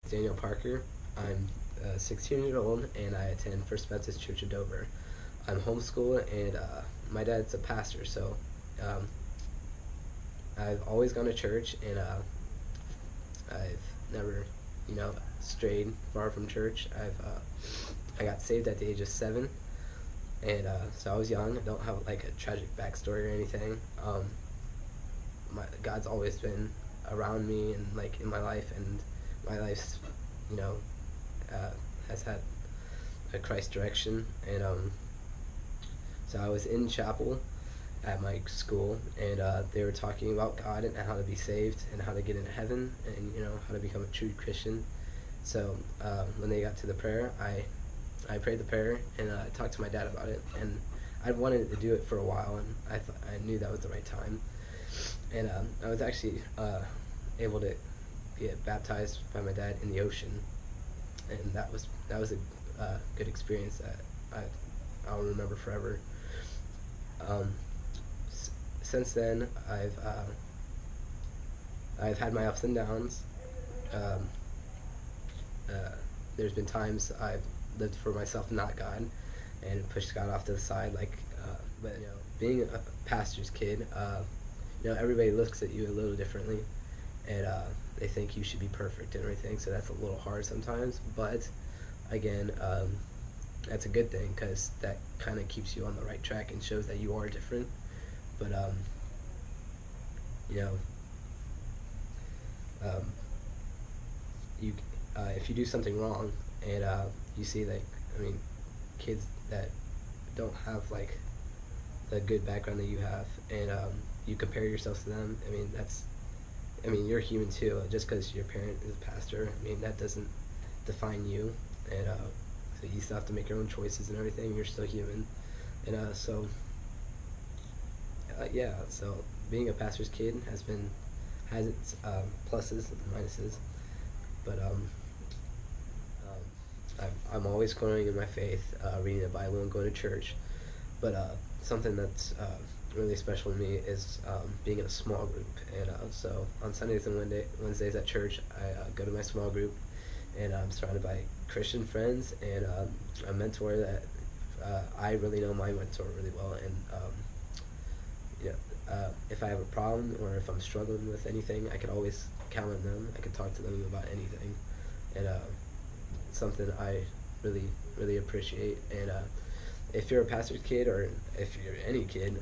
Daniel Parker. I'm 16 years old and I attend First Baptist Church of Dover. I'm homeschooled and my dad's a pastor, so um, I've always gone to church and I've never, strayed far from church. I got saved at the age of 7, and so I was young. I don't have like a tragic backstory or anything. God's always been around me and like in my life, and my life's, you know, uh, has had a Christ direction, and so I was in chapel at my school, and they were talking about God and how to be saved and how to get into heaven, and how to become a true Christian. So when they got to the prayer, I prayed the prayer and talked to my dad about it, and I'd wanted to do it for a while, and I knew that was the right time, and I was actually able to get baptized by my dad in the ocean, and that was a good experience that I'll remember forever. Um, since then, I've had my ups and downs. Um, uh, there's been times I've lived for myself, not God, and pushed God off to the side. But being a pastor's kid, everybody looks at you a little differently, and they think you should be perfect and everything. So that's a little hard sometimes. But again, that's a good thing because that kind of keeps you on the right track and shows that you are different. But you know, um, you if you do something wrong and you see like, I mean, kids that don't have like the good background that you have, and you compare yourself to them. I mean, you're human too. Just because your parent is a pastor, I mean, that doesn't define you, and so you still have to make your own choices and everything. You're still human, and yeah. So being a pastor's kid has its pluses and minuses, but I'm always growing in my faith, reading the Bible and going to church. But something that's really special to me is being in a small group. And so on Sundays and Wednesdays at church, I go to my small group, and I'm surrounded by Christian friends and a mentor that I really know my mentor really well. And if I have a problem or if I'm struggling with anything, I can always count on them. I can talk to them about anything, and it's something I really appreciate. And if you're a pastor's kid or if you're any kid,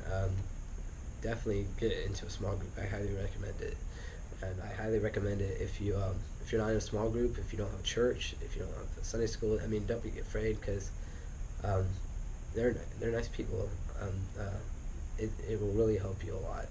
definitely get into a small group. I highly recommend it, and I highly recommend it if you're not in a small group, if you don't have church, if you don't have a Sunday school. I mean, don't be afraid because um, they're nice people. It will really help you a lot.